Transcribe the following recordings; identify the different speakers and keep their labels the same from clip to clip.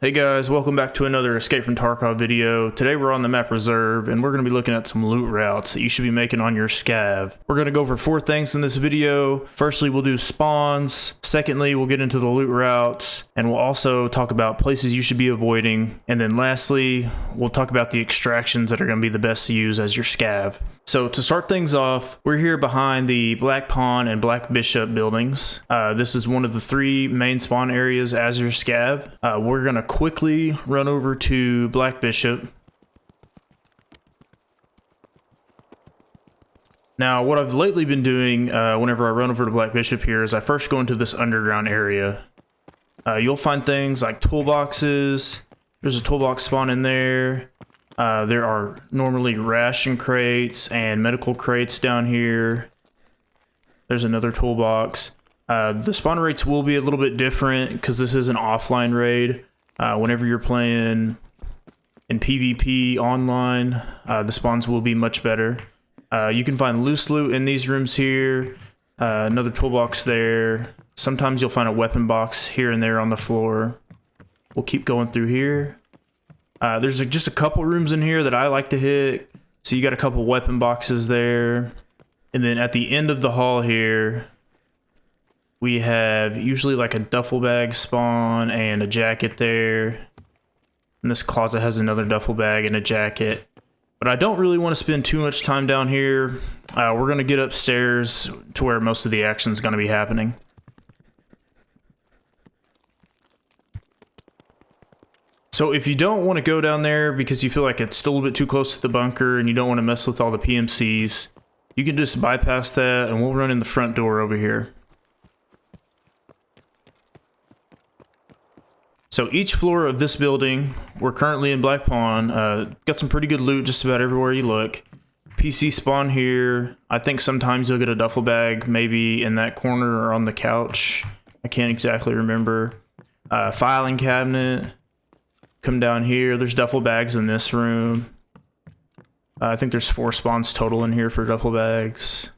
Speaker 1: Hey guys, welcome back to another Escape from Tarkov video. Today we're on the map Reserve, and we're going to be looking at some loot routes that you should be making on your scav. We're going to go over 4 things in this video. Firstly, we'll do spawns. Secondly, we'll get into the loot routes, and we'll also talk about places you should be avoiding. And then lastly, we'll talk about the extractions that are going to be the best to use as your scav. So to start things off, we're here behind the Black Pawn and Black Bishop buildings. This is one of the 3 main spawn areas as your scav. We're going to quickly run over to Black Bishop. Now, what I've lately been doing whenever I run over to Black Bishop here is I first go into this underground area. You'll find things like toolboxes. There's a toolbox spawn in there. There are normally ration crates and medical crates down here. There's another toolbox. The spawn rates will be a little bit different because this is an offline raid. Whenever you're playing in PvP online, the spawns will be much better. You can find loose loot in these rooms here. Another toolbox there. Sometimes you'll find a weapon box here and there on the floor. We'll keep going through here. There's just a couple rooms in here that I like to hit. So you got a couple weapon boxes there. And then at the end of the hall here, we have usually like a duffel bag spawn and a jacket there. And this closet has another duffel bag and a jacket. But I don't really want to spend too much time down here. We're going to get upstairs to where most of the action is going to be happening. So if you don't want to go down there because you feel like it's still a bit too close to the bunker and you don't want to mess with all the PMCs, you can just bypass that and we'll run in the front door over here. So each floor of this building, we're currently in Black Pawn, got some pretty good loot just about everywhere you look. PC spawn here. I think sometimes you'll get a duffel bag maybe in that corner or on the couch. I can't exactly remember. Filing cabinet. Come down here, there's duffel bags in this room. I think there's 4 spawns total in here for duffel bags.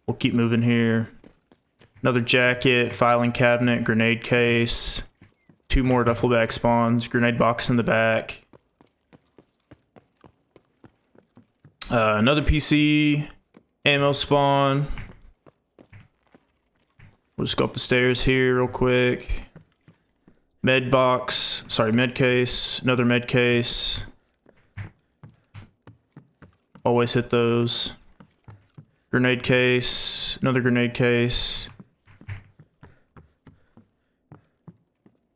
Speaker 1: We'll keep moving here. Another jacket, filing cabinet, grenade case. 2 more duffel bag spawns, grenade box in the back. Another PC, ammo spawn. We'll just go up the stairs here real quick. Med box, sorry, med case, another med case. Always hit those. Grenade case, another grenade case.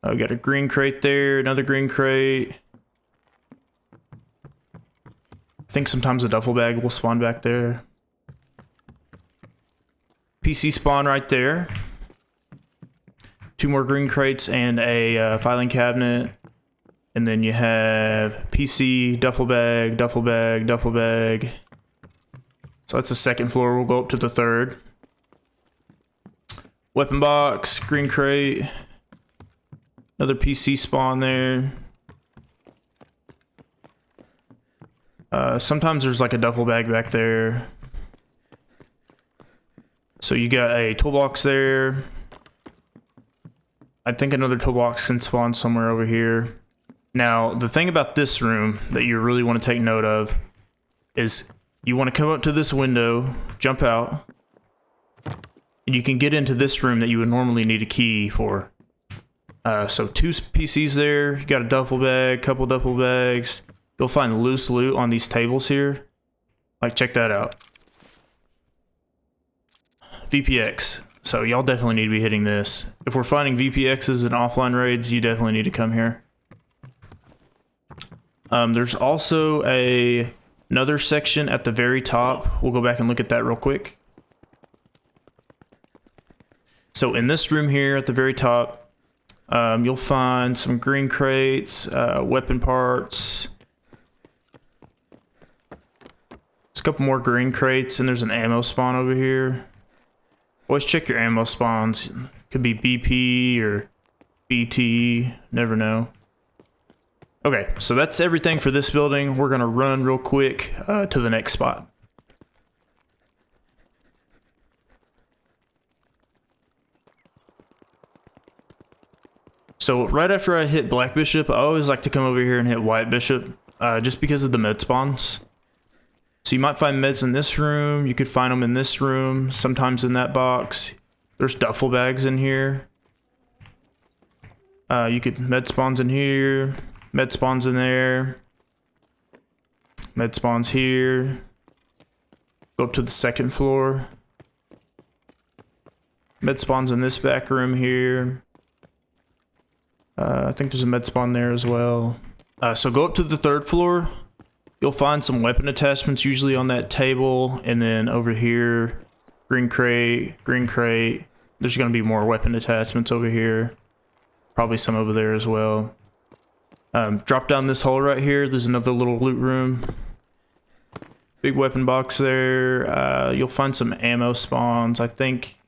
Speaker 1: We got a green crate there, another green crate. I think sometimes a duffel bag will spawn back there. PC spawn right there. 2 more green crates and a filing cabinet. And then you have PC, duffel bag, duffel bag, duffel bag. So that's the second floor. We'll go up to the 3rd. Weapon box, green crate. Another PC spawn there. Sometimes there's like a duffel bag back there. So you got a toolbox there. I think another toolbox can spawn somewhere over here. Now, the thing about this room that you really want to take note of is you want to come up to this window, jump out, and you can get into this room that you would normally need a key for. So 2 PCs there, you got a duffel bag, couple duffel bags. You'll find loose loot on these tables here. Like, check that out. VPX. So y'all definitely need to be hitting this. If we're finding VPXs and offline raids, you definitely need to come here. There's also another section at the very top. We'll go back and look at that real quick. So in this room here at the very top, you'll find some green crates, weapon parts. There's a couple more green crates and there's an ammo spawn over here. Always check your ammo spawns. Could be BP or BT, never know. Okay, so that's everything for this building. We're gonna run real quick to the next spot. So right after I hit Black Bishop, I always like to come over here and hit White Bishop, just because of the med spawns. So you might find meds in this room, you could find them in this room, sometimes in that box. There's duffel bags in here. You could med spawns in here, med spawns in there, med spawns here. Go up to the second floor. Med spawns in this back room here. I think there's a med spawn there as well. So go up to the third floor. You'll find some weapon attachments usually on that table, and then over here, green crate, green crate. There's going to be more weapon attachments over here. Probably some over there as well. Drop down this hole right here. There's another little loot room. Big weapon box there. You'll find some ammo spawns, I think,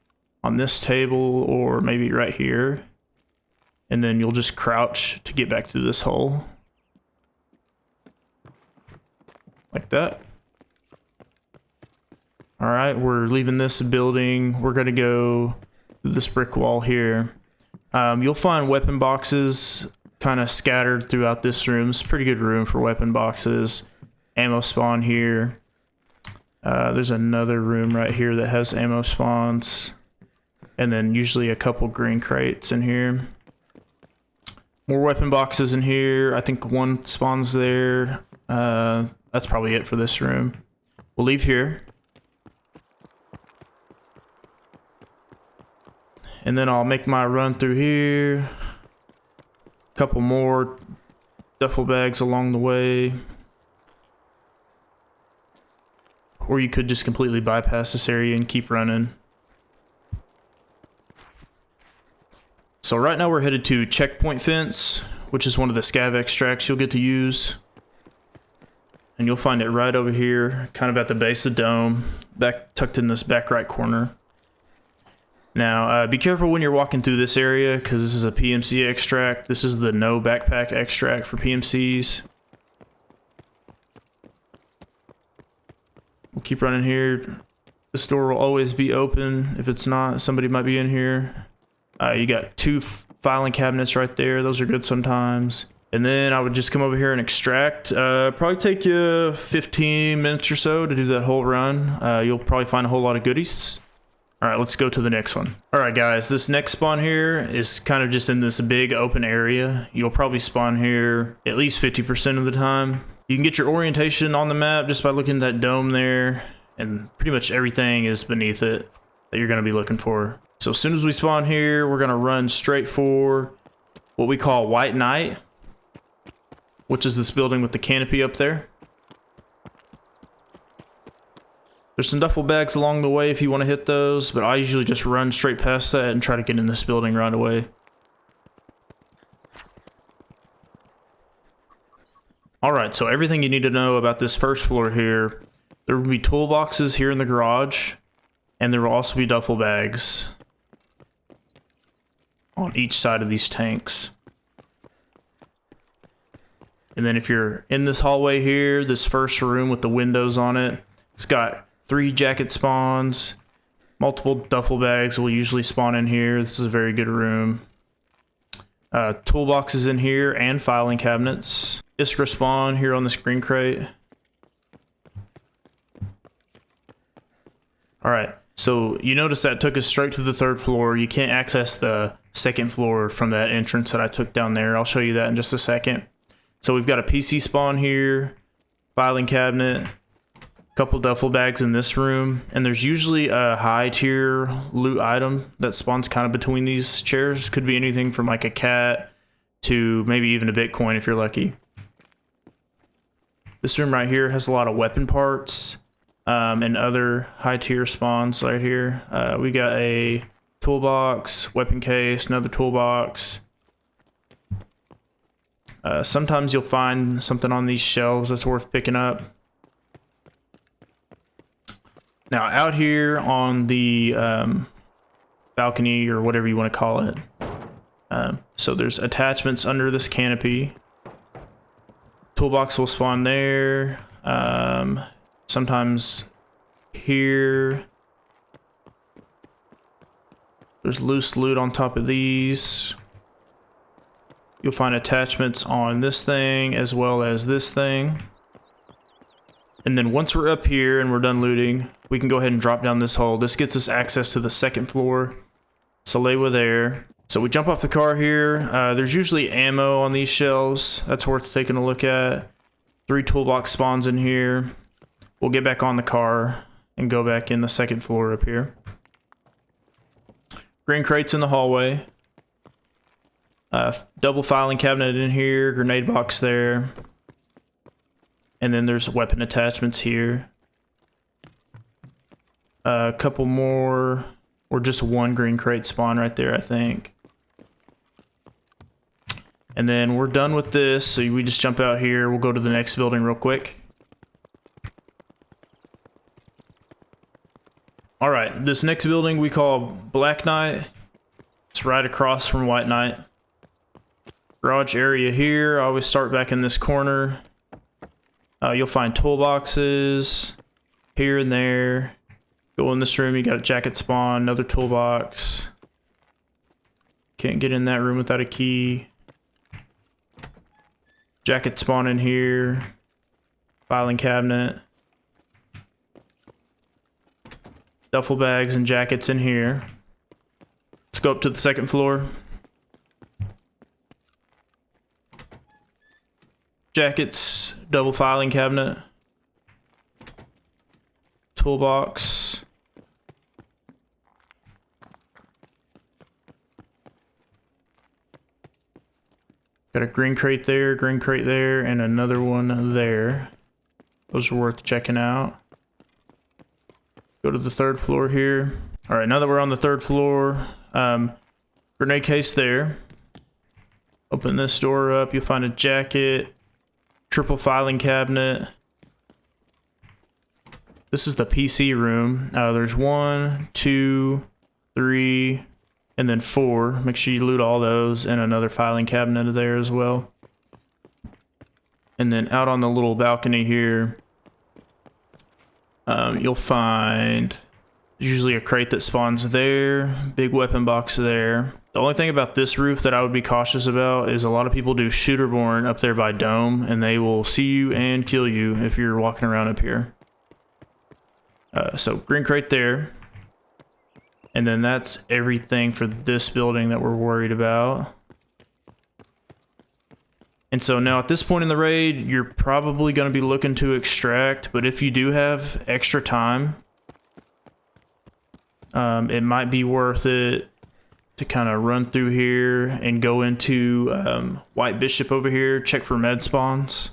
Speaker 1: on this table or maybe right here. And then you'll just crouch to get back through this hole. Like that. Alright, we're leaving this building. We're going to go through this brick wall here. You'll find weapon boxes kind of scattered throughout this room. It's a pretty good room for weapon boxes. Ammo spawn here. There's another room right here that has ammo spawns. And then usually a couple green crates in here. More weapon boxes in here. I think one spawns there. That's probably it for this room. We'll leave here. And then I'll make my run through here. A couple more duffel bags along the way. Or you could just completely bypass this area and keep running. So right now we're headed to Checkpoint Fence, which is one of the scav extracts you'll get to use. And you'll find it right over here, kind of at the base of the dome, back tucked in this back right corner. Now, be careful when you're walking through this area, because this is a PMC extract. This is the no backpack extract for PMCs. We'll keep running here. This door will always be open. If it's not, somebody might be in here. You got two filing cabinets right there. Those are good sometimes. And then I would just come over here and extract. Probably take you 15 minutes or so to do that whole run. You'll probably find a whole lot of goodies. All right, let's go to the next one. All right, guys, this next spawn here is kind of just in this big open area. You'll probably spawn here at least 50% of the time. You can get your orientation on the map just by looking at that dome there, and pretty much everything is beneath it that you're going to be looking for. So as soon as we spawn here, we're going to run straight for what we call White Knight, which is this building with the canopy up there. There's some duffel bags along the way if you want to hit those, but I usually just run straight past that and try to get in this building right away. Alright, so everything you need to know about this first floor here, there will be toolboxes here in the garage, and there will also be duffel bags on each side of these tanks. And then if you're in this hallway here, this first room with the windows on it, it's got 3 jacket spawns, multiple duffel bags will usually spawn in here. This is a very good room. Toolboxes in here and filing cabinets. Iskra spawn here on this green crate. Alright, so you notice that took us straight to the 3rd floor. You can't access the 2nd floor from that entrance that I took down there. I'll show you that in just a second. So we've got a PC spawn here, filing cabinet, couple duffel bags in this room, and there's usually a high tier loot item that spawns kind of between these chairs. Could be anything from like a cat to maybe even a Bitcoin if you're lucky. This room right here has a lot of weapon parts and other high tier spawns right here. We got a toolbox, weapon case, another toolbox. Sometimes you'll find something on these shelves that's worth picking up. Now out here on the balcony or whatever you want to call it, so there's attachments under this canopy. Toolbox will spawn there. Sometimes here. There's loose loot on top of these. you'll find attachments on this thing as well as this thing. And then once we're up here and we're done looting, we can go ahead and drop down this hole. This gets us access to the second floor. Salewa there. So we jump off the car here. There's usually ammo on these shelves. That's worth taking a look at. 3 toolbox spawns in here. We'll get back on the car and go back in the second floor up here. Green crates in the hallway. Double filing cabinet in here. Grenade box there. And then there's weapon attachments here. A couple more, or just 1 green crate spawn right there, I think. And then we're done with this, so we just jump out here. We'll go to the next building real quick. Alright, this next building we call Black Knight. It's right across from White Knight. Garage area here. I always start back in this corner. You'll find toolboxes here and there. Go in this room, you got a jacket spawn, another toolbox. Can't get in that room without a key. Jacket spawn in here. Filing cabinet. Duffel bags and jackets in here. Let's go up to the second floor. Jackets, double filing cabinet. Toolbox. Got a green crate there, and another one there. Those are worth checking out. Go to the third floor here. All right, now that we're on the third floor, grenade case there. Open this door up, you'll find a jacket, triple filing cabinet. This is the PC room. There's 1, 2, 3, and then 4. Make sure you loot all those, and another filing cabinet there as well. And then out on the little balcony here, you'll find usually a crate that spawns there, big weapon box there. The only thing about this roof that I would be cautious about is a lot of people do shooterborn up there by Dome, and they will see you and kill you if you're walking around up here. So green crate there. And then that's everything for this building that we're worried about. And so now at this point in the raid, you're probably going to be looking to extract, but if you do have extra time, it might be worth it to kind of run through here and go into White Bishop over here, check for med spawns.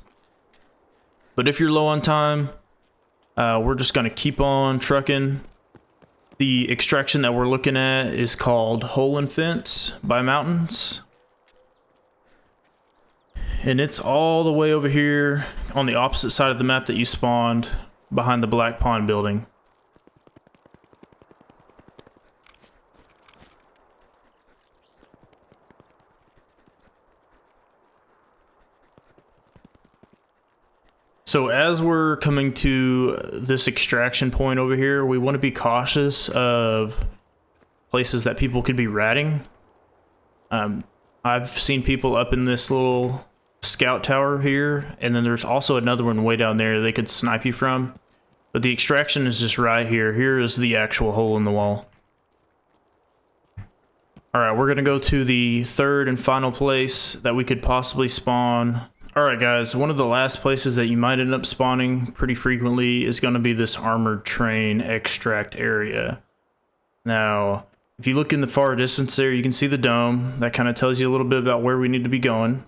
Speaker 1: But if you're low on time, we're just going to keep on trucking. The extraction that we're looking at is called Hole and Fence by Mountains. And it's all the way over here on the opposite side of the map that you spawned, behind the Black Pond building. So as we're coming to this extraction point over here, we want to be cautious of places that people could be ratting. I've seen people up in this little scout tower here, and then there's also another one way down there they could snipe you from. But the extraction is just right here. Here is the actual hole in the wall. Alright, we're going to go to the third and final place that we could possibly spawn. Alright guys, one of the last places that you might end up spawning pretty frequently is going to be this armored train extract area. Now, if you look in the far distance there, you can see the dome. That kind of tells you a little bit about where we need to be going.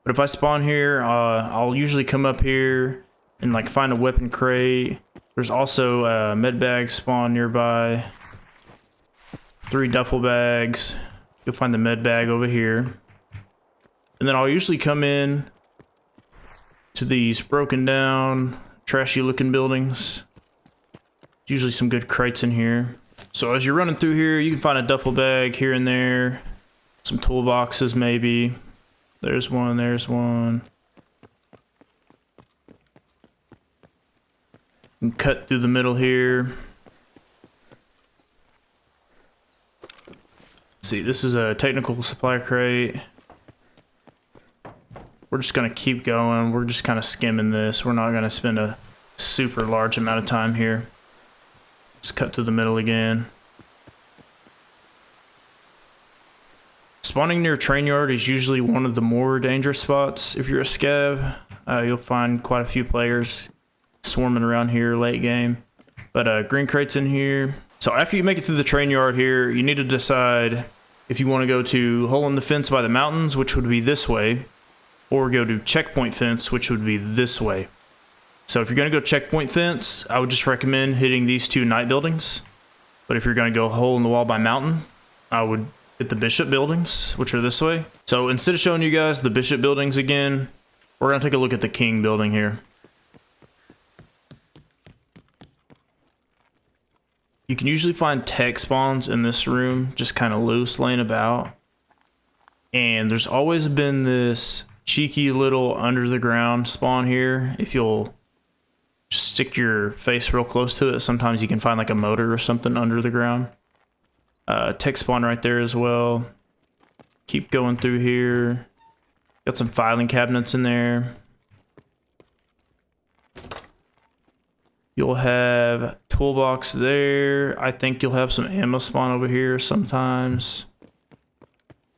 Speaker 1: But if I spawn here, I'll usually come up here and like find a weapon crate. There's also a med bag spawn nearby. 3 duffel bags. You'll find the med bag over here. And then I'll usually come in to these broken down, trashy looking buildings. Usually some good crates in here. So as you're running through here, you can find a duffel bag here and there. Some toolboxes maybe. There's one, there's one. You can cut through the middle here. Let's see, this is a technical supply crate. we're just going to keep going. We're just kind of skimming this. We're not going to spend a super large amount of time here. Let's cut through the middle again. Spawning near Trainyard is usually one of the more dangerous spots if you're a scav. You'll find quite a few players swarming around here late game. But green crates in here. So after you make it through the Trainyard here, you need to decide if you want to go to Hole in the Fence by the mountains, which would be this way, or go to Checkpoint Fence, which would be this way. So if you're going to go Checkpoint Fence, I would just recommend hitting these two night buildings. But if you're going to go Hole in the Wall by mountain, I would hit the Bishop buildings, which are this way. So instead of showing you guys the Bishop buildings again, we're going to take a look at the King building here. You can usually find tech spawns in this room, just kind of loose laying about. And there's always been this cheeky little under the ground spawn here. If you'll just stick your face real close to it, sometimes you can find like a motor or something under the ground. Tech spawn right there as well. Keep going through here. Got some filing cabinets in there. You'll have toolbox there. I think you'll have some ammo spawn over here sometimes.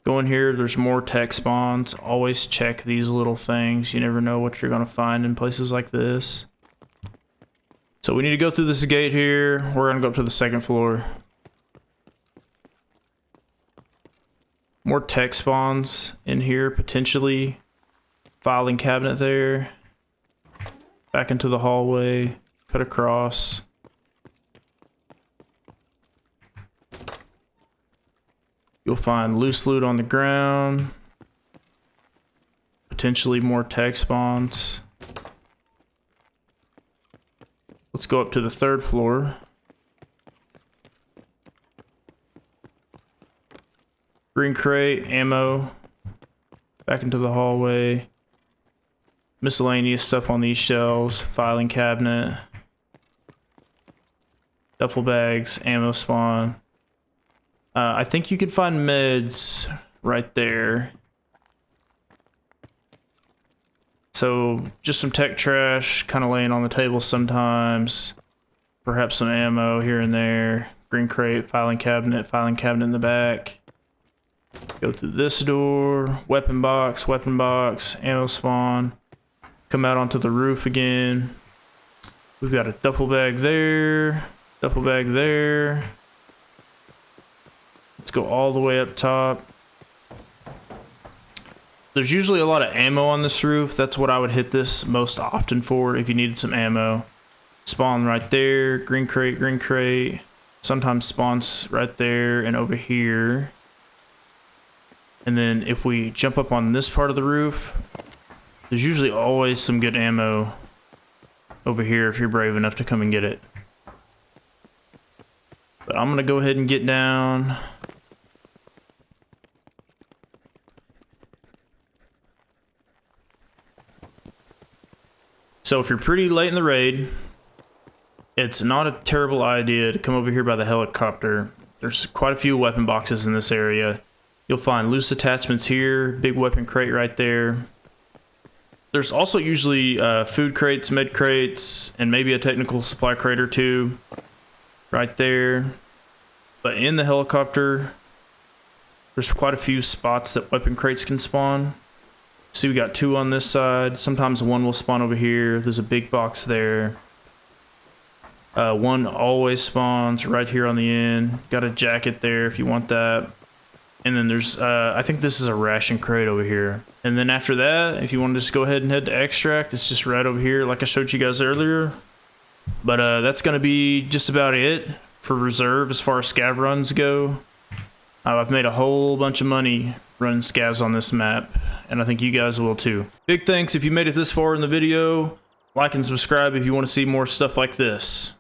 Speaker 1: Go in here, there's more tech spawns. Always check these little things. You never know what you're gonna find in places like this. So we need to go through this gate here. We're gonna go up to the second floor. More tech spawns in here, potentially. Filing cabinet there. Back into the hallway. Cut across. You'll find loose loot on the ground. Potentially more tech spawns. Let's go up to the third floor. Green crate, ammo. Back into the hallway. Miscellaneous stuff on these shelves. Filing cabinet. Duffel bags, ammo spawn. I think you can find meds right there. So just some tech trash kind of laying on the table sometimes. Perhaps some ammo here and there. Green crate, filing cabinet in the back. Go through this door. Weapon box, ammo spawn. Come out onto the roof again. We've got a duffel bag there. Duffel bag there. Let's go all the way up top. There's usually a lot of ammo on this roof. That's what I would hit this most often for if you needed some ammo. Spawn right there. Green crate, green crate. Sometimes spawns right there and over here. And then if we jump up on this part of the roof, there's usually always some good ammo over here if you're brave enough to come and get it. But I'm going to go ahead and get down. So if you're pretty late in the raid, it's not a terrible idea to come over here by the helicopter. There's quite a few weapon boxes in this area. You'll find loose attachments here, big weapon crate right there. There's also usually food crates, med crates, and maybe a technical supply crate or two right there. But in the helicopter, there's quite a few spots that weapon crates can spawn. See, we got two on this side. Sometimes one will spawn over here. There's a big box there. One always spawns right here on the end. Got a jacket there if you want that. And then there's, I think this is a ration crate over here. And then after that, if you want to just go ahead and head to extract, it's just right over here like I showed you guys earlier. But that's going to be just about it for reserve as far as scav runs go. I've made a whole bunch of money running scavs on this map, and I think you guys will too. Big thanks if you made it this far in the video. Like and subscribe if you want to see more stuff like this.